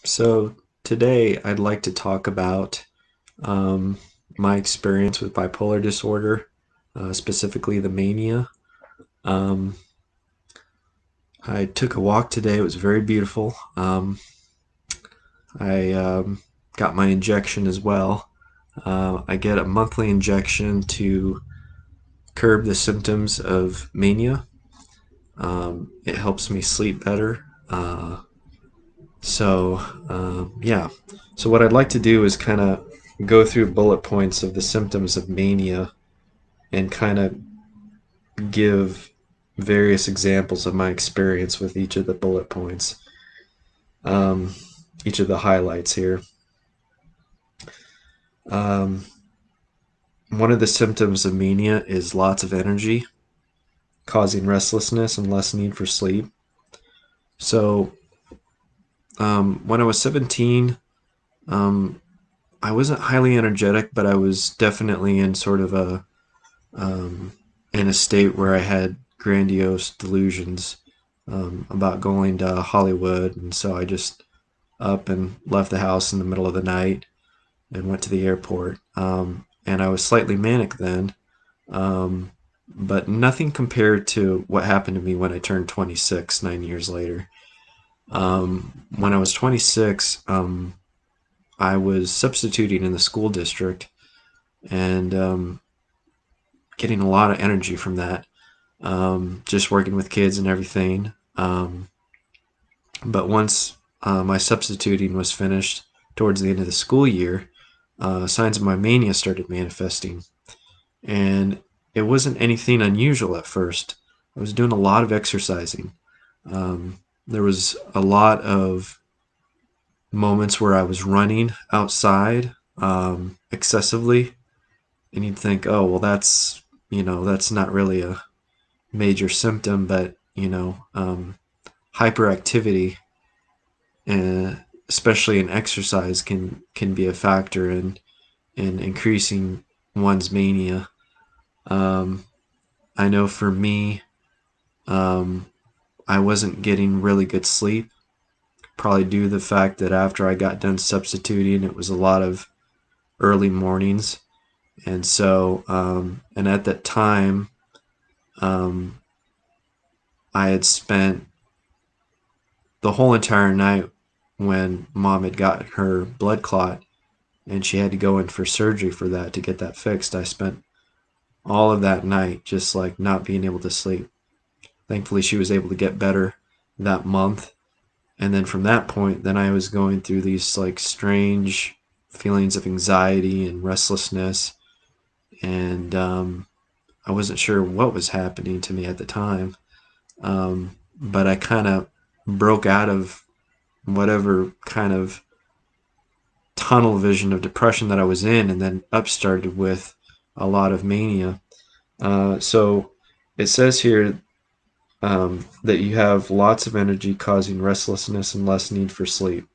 So today I'd like to talk about um, my experience with bipolar disorder, specifically the mania. Um, I took a walk today. It was very beautiful. I got my injection as well. I get a monthly injection to curb the symptoms of mania. It helps me sleep better. Yeah. So what I'd like to do is kind of go through bullet points of the symptoms of mania and kind of give various examples of my experience with each of the bullet points, um, each of the highlights here. Um, One of the symptoms of mania is lots of energy, causing restlessness and less need for sleep. So when I was 17, um, I wasn't highly energetic, but I was definitely in sort of um, in a state where I had grandiose delusions about going to Hollywood, and so I just up and left the house in the middle of the night and went to the airport. And I was slightly manic then, um, but nothing compared to what happened to me when I turned 26 9 years later. When I was 26, I was substituting in the school district and getting a lot of energy from that, just working with kids and everything. But once my substituting was finished towards the end of the school year, signs of my mania started manifesting. And it wasn't anything unusual at first. I was doing a lot of exercising. There was a lot of moments where I was running outside excessively, and you'd think, oh, well, that's not really a major symptom, but hyperactivity, especially in exercise, can be a factor in increasing one's mania. Um, I know for me, um, I wasn't getting really good sleep, probably due to the fact that after I got done substituting, it was a lot of early mornings, and at that time, um, I had spent the whole entire night when mom had got her blood clot and she had to go in for surgery for that to get that fixed. I spent all of that night just like not being able to sleep. Thankfully, she was able to get better that month. And then from that point, then I was going through these like strange feelings of anxiety and restlessness. And I wasn't sure what was happening to me at the time. But I kind of broke out of whatever kind of tunnel vision of depression that I was in, and then upstarted with a lot of mania. So it says here that you have lots of energy causing restlessness and less need for sleep.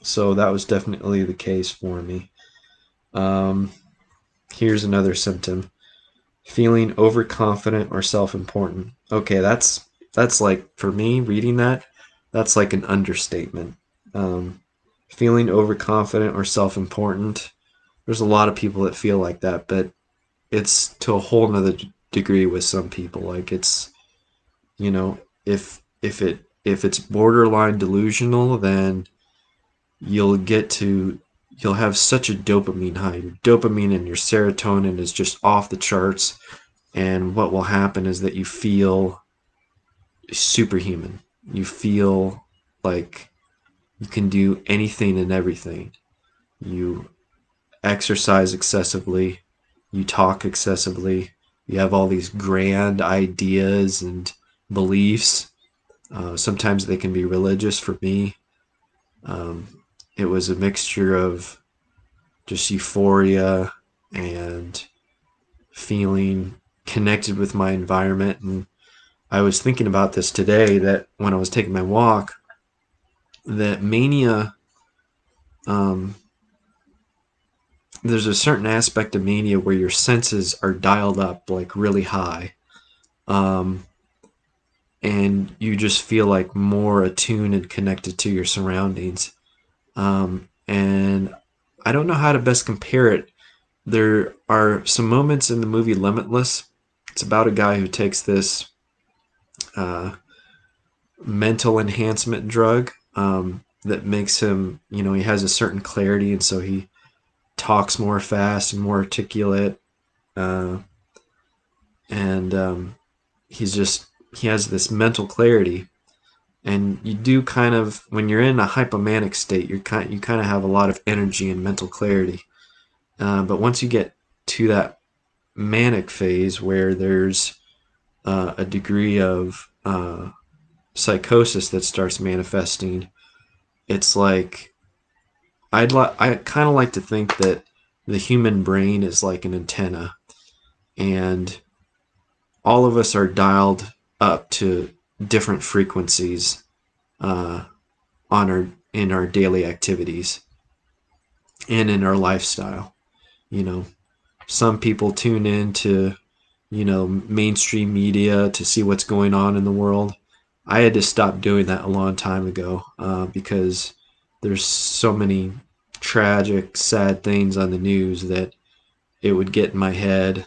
So that was definitely the case for me. Um, Here's another symptom: feeling overconfident or self-important. Okay, that's like for me reading that, that's like an understatement. Um, Feeling overconfident or self-important. There's a lot of people that feel like that, but it's to a whole nother degree with some people. Like it's you know if it's borderline delusional, then you'll get to you'll have such a dopamine high. Your dopamine and your serotonin is just off the charts, and what will happen is that you feel superhuman. You feel like you can do anything and everything. You exercise excessively, you talk excessively, you have all these grand ideas and beliefs. Sometimes they can be religious for me. Um, it was a mixture of just euphoria and feeling connected with my environment. And I was thinking about this today, that when I was taking my walk, that mania, um, there's a certain aspect of mania where your senses are dialed up like really high. Um, and you just feel like more attuned and connected to your surroundings. And I don't know how to best compare it. There are some moments in the movie Limitless. It's about a guy who takes this uh, mental enhancement drug that makes him, he has a certain clarity, and so he talks more fast and more articulate. Uh, and he has this mental clarity. And you do kind of, when you're in a hypomanic state, you kind of have a lot of energy and mental clarity. But once you get to that manic phase where there's a degree of psychosis that starts manifesting, it's like I kind of like to think that the human brain is like an antenna, and all of us are dialed up to different frequencies uh, on our in our daily activities and in our lifestyle. You know, some people tune in to mainstream media to see what's going on in the world. I had to stop doing that a long time ago because there's so many tragic, sad things on the news that it would get in my head,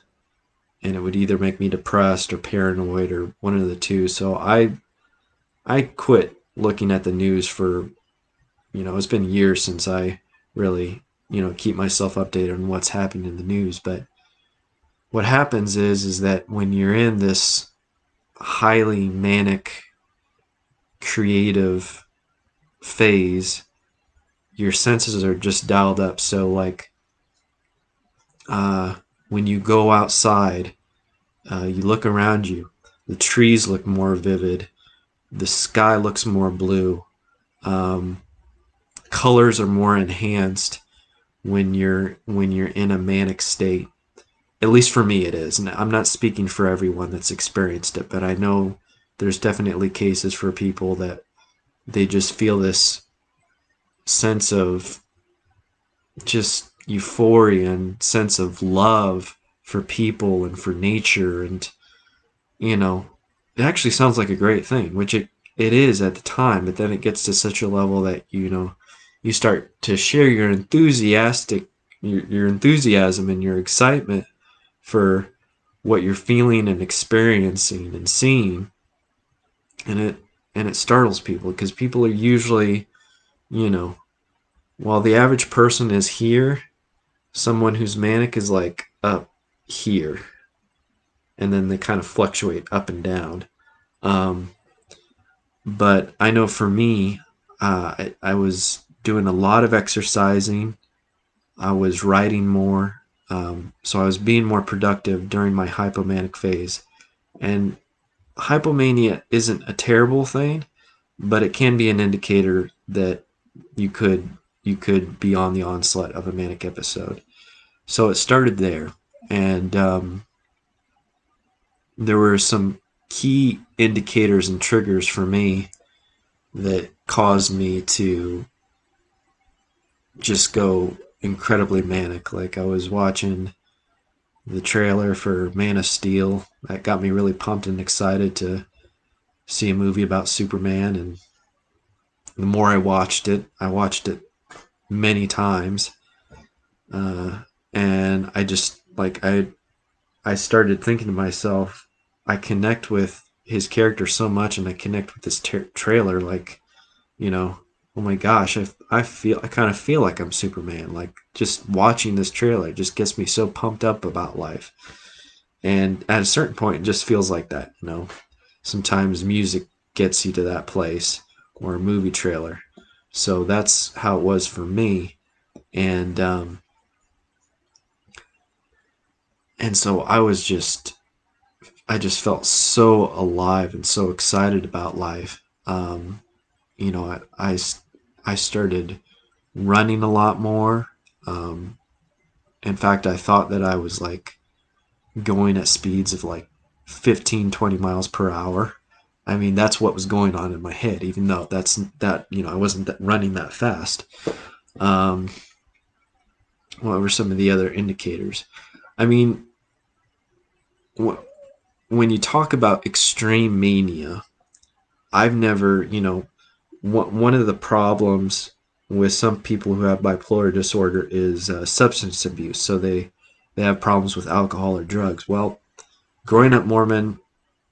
and it would either make me depressed or paranoid or one of the two. So I quit looking at the news for, it's been years since I really, keep myself updated on what's happening in the news. But what happens is that when you're in this highly manic creative phase, your senses are just dialed up. So like uh, when you go outside, you look around you, the trees look more vivid, the sky looks more blue, um, colors are more enhanced when you're in a manic state. At least for me, it is. And I'm not speaking for everyone that's experienced it, but I know there's definitely cases for people that they just feel this sense of just euphoria and sense of love for people and for nature. And you know it actually sounds like a great thing, which it is at the time, but then it gets to such a level that you start to share your enthusiasm and your excitement for what you're feeling and experiencing and seeing. And it startles people because people are usually, you know while the average person is here, someone who's manic is like up here, and then they kind of fluctuate up and down. Um, but I know for me, I was doing a lot of exercising. I was writing more. So I was being more productive during my hypomanic phase. And hypomania isn't a terrible thing, but it can be an indicator that you could you could be on the onslaught of a manic episode. So it started there, and there were some key indicators and triggers for me that caused me to just go incredibly manic. Like I was watching the trailer for Man of Steel. That got me really pumped and excited to see a movie about Superman. And the more I watched it many times. And I just like I started thinking to myself, I connect with his character so much, and I connect with this trailer. Like, you know, oh my gosh, I kind of feel like I'm Superman. Like just watching this trailer just gets me so pumped up about life. And at a certain point, it just feels like that. Sometimes music gets you to that place, or a movie trailer. So that's how it was for me. And so I just felt so alive and so excited about life. I started running a lot more. Um, in fact, I thought that I was like going at speeds of like 15, 20 miles per hour. I mean, that's what was going on in my head, even though I wasn't running that fast. Um, what were some of the other indicators? I mean, when you talk about extreme mania, I've never, one of the problems. with some people who have bipolar disorder is substance abuse. So they have problems with alcohol or drugs. Well, growing up Mormon,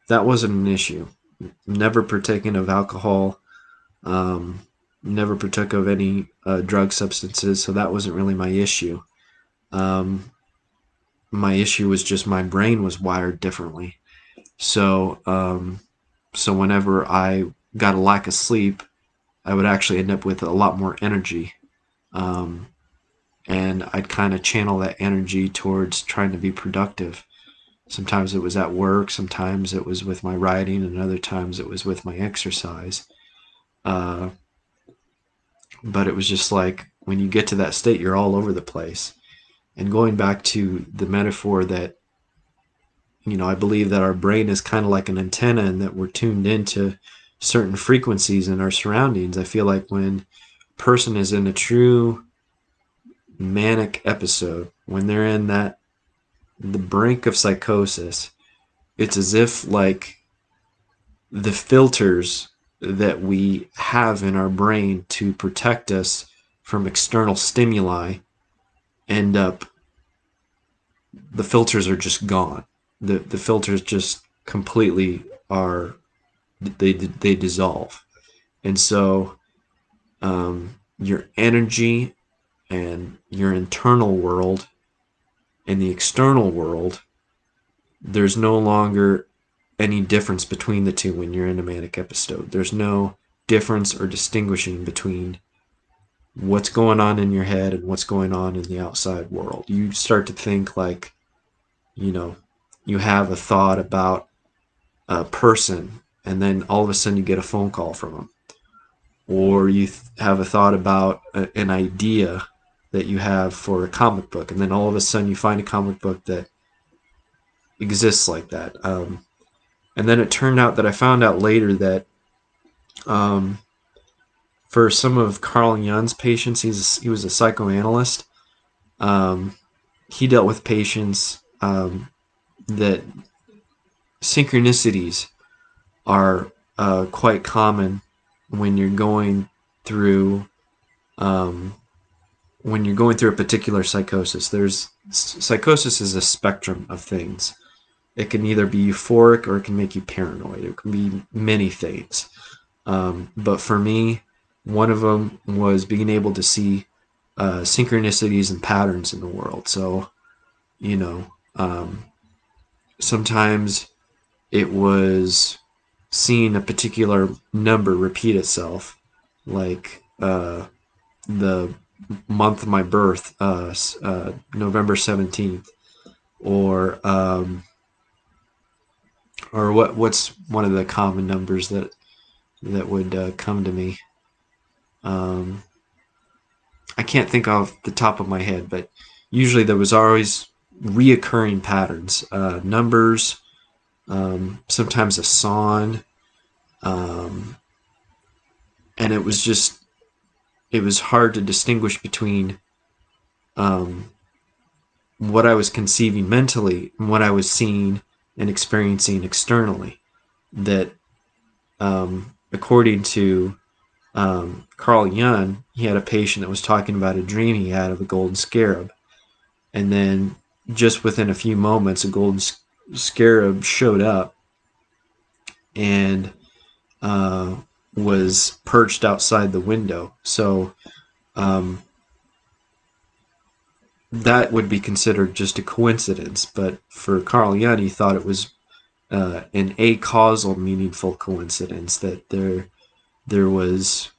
that wasn't an issue. Never partaken of alcohol, um, never partook of any drug substances, so that wasn't really my issue. Um, my issue was just my brain was wired differently. So, so whenever I got a lack of sleep, I would actually end up with a lot more energy. Um, and I'd kind of channel that energy towards trying to be productive. Sometimes it was at work, sometimes it was with my writing, and other times it was with my exercise. Uh, but it was just like when you get to that state, you're all over the place. And going back to the metaphor that, I believe that our brain is kind of like an antenna and that we're tuned into certain frequencies in our surroundings. I feel like when a person is in a true manic episode, when they're in the brink of psychosis, it's as if like the filters that we have in our brain to protect us from external stimuli end up, the filters are just gone. The filters just completely are, they dissolve. And so your energy and your internal world and the external world, there's no longer any difference between the two when you're in a manic episode. There's no difference or distinguishing between what's going on in your head and what's going on in the outside world. You start to think like, you have a thought about a person, and then all of a sudden you get a phone call from them. Or you have a thought about an idea that you have for a comic book, and then all of a sudden you find a comic book that exists like that. And then it turned out that I found out later that for some of Carl Jung's patients, he was a psychoanalyst. He dealt with patients that synchronicities are quite common when you're going through a particular psychosis. Psychosis is a spectrum of things. It can either be euphoric or it can make you paranoid. It can be many things. But for me, one of them was being able to see synchronicities and patterns in the world. So, sometimes it was seeing a particular number repeat itself, like the month of my birth, November 17th, or what's one of the common numbers that would come to me. I can't think off the top of my head, but usually there was always reoccurring patterns, numbers, sometimes a song, and it was hard to distinguish between what I was conceiving mentally and what I was seeing and experiencing externally. That according to Carl Jung, he had a patient that was talking about a dream he had of a golden scarab, and then just within a few moments a golden scarab showed up and was perched outside the window. So that would be considered just a coincidence, but for Carl Jung, he thought it was an acausal, meaningful coincidence, that there was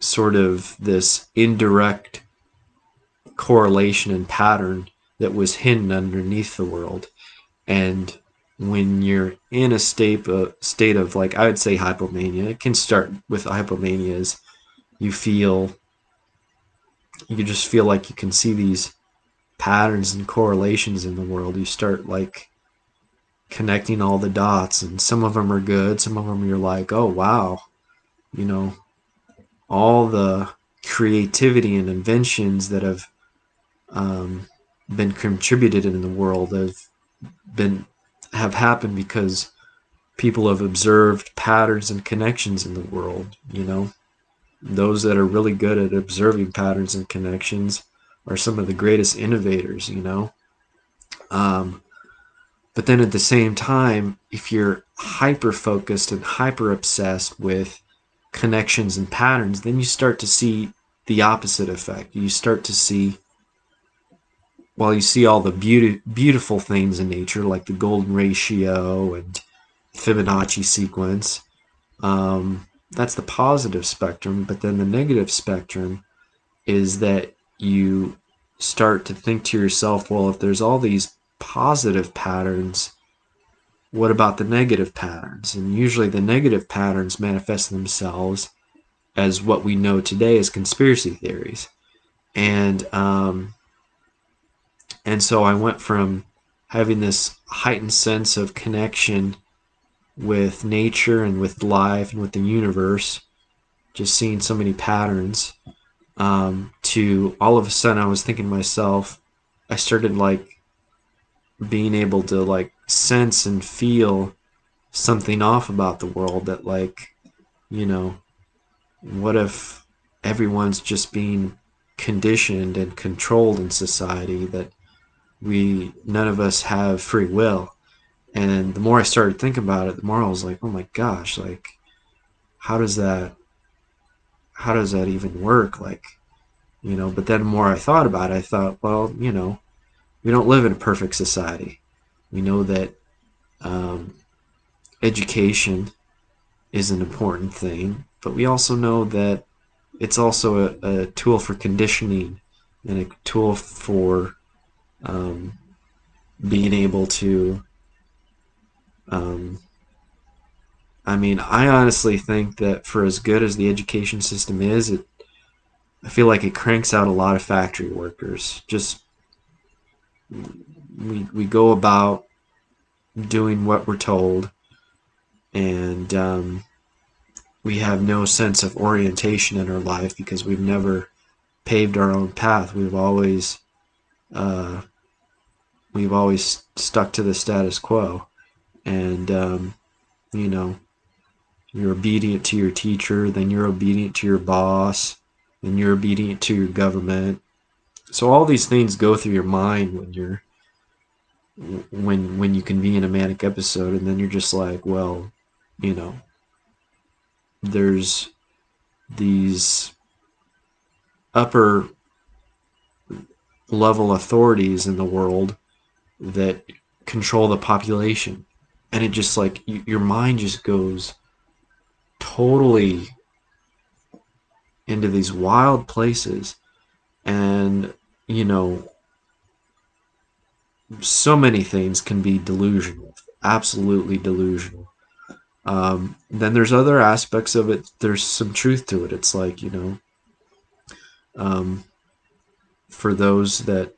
sort of this indirect correlation and pattern that was hidden underneath the world. And when you're in a state of, like, I would say hypomania, it can start with hypomania as you just feel like you can see these patterns and correlations in the world. You start like connecting all the dots, and some of them are good, some of them you're like, oh wow, all the creativity and inventions that have been contributed in the world have happened because people have observed patterns and connections in the world. those that are really good at observing patterns and connections are some of the greatest innovators, Um, but then at the same time, if you're hyper focused and hyper obsessed with connections and patterns, then you start to see the opposite effect. You start to see, while you see all the beautiful things in nature, like the golden ratio and Fibonacci sequence, that's the positive spectrum. But then the negative spectrum is that you start to think to yourself, well, if there's all these positive patterns, what about the negative patterns? And usually the negative patterns manifest themselves as what we know today as conspiracy theories. And so I went from having this heightened sense of connection with nature and with life and with the universe, just seeing so many patterns, to all of a sudden I was thinking to myself, I started like being able to like sense and feel something off about the world, that like, you know, what if everyone's just being conditioned and controlled in society, that we none of us have free will. And the more I started thinking about it, the more I was like, oh my gosh, like how does that even work? Like, but then the more I thought about it, I thought, well, we don't live in a perfect society. We know that um, education is an important thing, but we also know that it's also a tool for conditioning and a tool for um, being able to. Um, I mean, I honestly think that for as good as the education system is, I feel like it cranks out a lot of factory workers. Just we go about doing what we're told, and we have no sense of orientation in our life because we've never paved our own path. Uh, we've always stuck to the status quo, and you know, you're obedient to your teacher, then you're obedient to your boss, then you're obedient to your government. So all these things go through your mind when you can be in a manic episode, and then you're just like, well, you know, there's these upper level authorities in the world that control the population, and it just like your mind just goes totally into these wild places. And you know so many things can be delusional, absolutely delusional. Then there's other aspects of it, there's some truth to it. It's like, um, for those that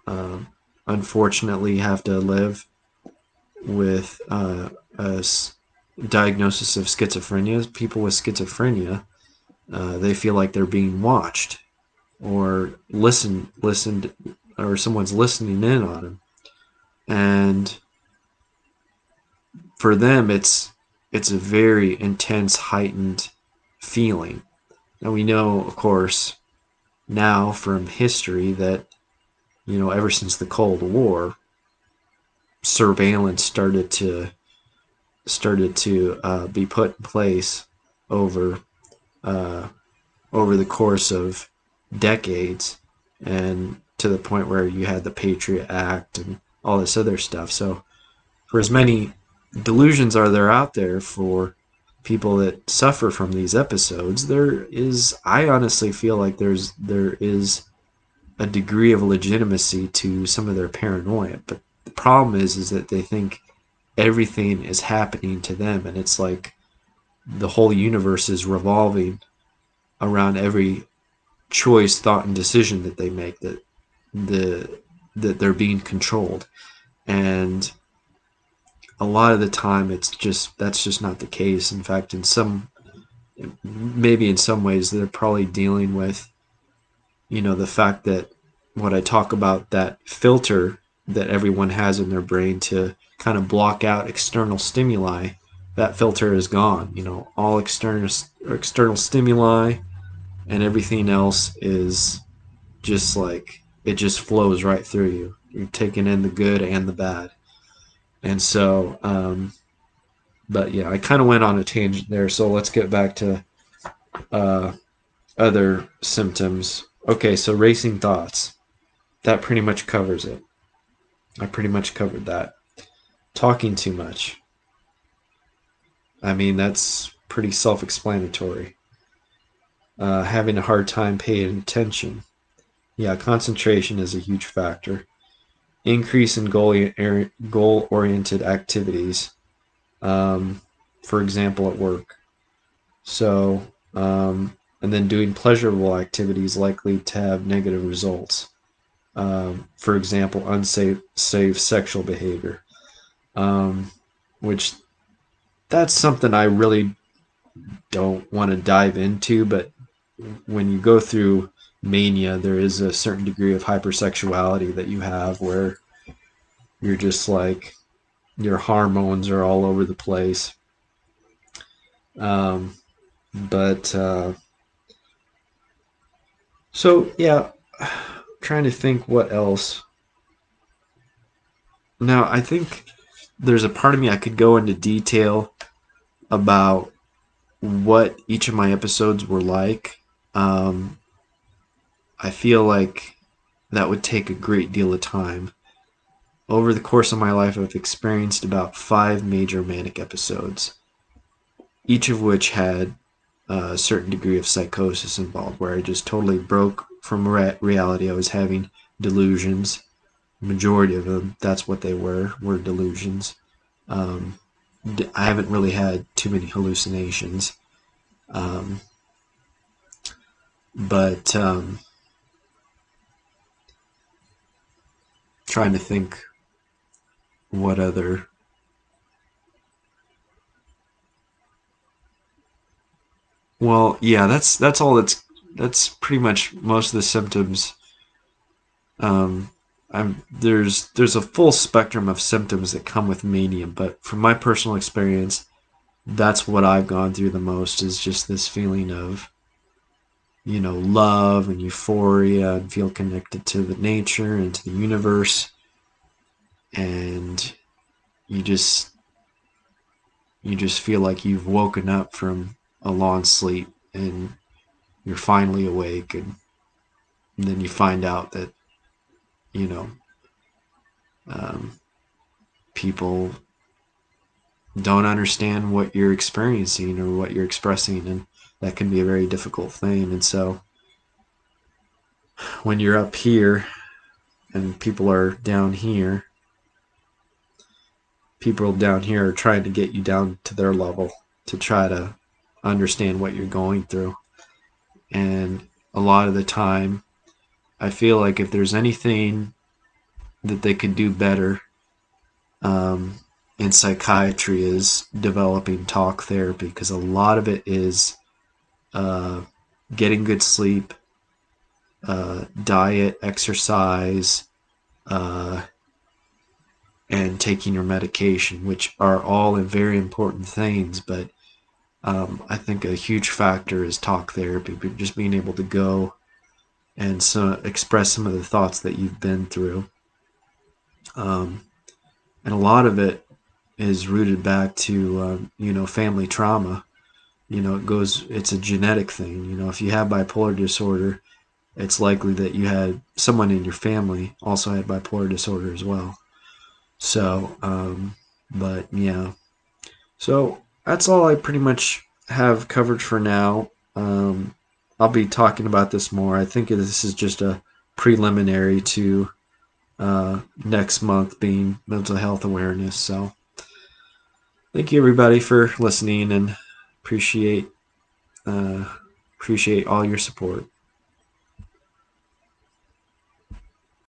uh, unfortunately have to live with a diagnosis of schizophrenia, people with schizophrenia, they feel like they're being watched or listened, or someone's listening in on them. And for them, it's a very intense, heightened feeling. And we know, of course, now from history that, ever since the Cold War, surveillance started to be put in place over uh, over the course of decades, and to the point where you had the Patriot Act and all this other stuff. So, for as many delusions are there out there for people that suffer from these episodes, I honestly feel like there is a degree of legitimacy to some of their paranoia. But the problem is that they think everything is happening to them, and it's like the whole universe is revolving around every choice, thought, and decision that they make, that they're being controlled. And a lot of the time that's just not the case. In fact, maybe in some ways they're probably dealing with, the fact that what I talk about, that filter that everyone has in their brain to kind of block out external stimuli, that filter is gone. All external stimuli and everything else is just like it just flows right through you. You're taking in the good and the bad. And so, but yeah, I kind of went on a tangent there. So let's get back to uh, other symptoms. Okay, so racing thoughts. That pretty much covers it. I pretty much covered that. Talking too much. I mean, that's pretty self explanatory. Having a hard time paying attention. Yeah, concentration is a huge factor. Increase in goal oriented activities, for example, at work. So, and then doing pleasurable activities likely to have negative results. For example, unsafe safe sexual behavior, um, which that's something I really don't want to dive into. But when you go through mania, there is a certain degree of hypersexuality that you have where you're just like your hormones are all over the place. Um, but so yeah, trying to think what else. Now I think there's a part of me I could go into detail about what each of my episodes were like. Um, I feel like that would take a great deal of time. Over the course of my life, I've experienced about 5 major manic episodes, each of which had a certain degree of psychosis involved, where I just totally broke from reality. I was having delusions. Majority of them, that's what they were delusions. Um, I haven't really had too many hallucinations, um, but trying to think what other. Well, yeah, that's all. That's pretty much most of the symptoms. Um, there's a full spectrum of symptoms that come with mania, but from my personal experience, that's what I've gone through the most is just this feeling of love and euphoria and feel connected to the nature and to the universe, and you just you just feel like you've woken up from a long sleep and you're finally awake, and then you find out that you know um, people don't understand what you're experiencing or what you're expressing, and that can be a very difficult thing. And so when you're up here and people down here are trying to get you down to their level to try to understand what you're going through. And a lot of the time, I feel like if there's anything that they could do better um, in psychiatry is developing talk therapy, because a lot of it is uh, getting good sleep, diet, exercise, uh, and taking your medication, which are all very important things. But I think a huge factor is talk therapy, but just being able to go and express some of the thoughts that you've been through. Um, and a lot of it is rooted back to, family trauma. It's a genetic thing. If you have bipolar disorder, it's likely that you had someone in your family also had bipolar disorder as well. So, but yeah. So that's all I pretty much have covered for now. I'll be talking about this more. I think this is just a preliminary to next month being mental health awareness. So thank you everybody for listening, and appreciate uh, appreciate all your support.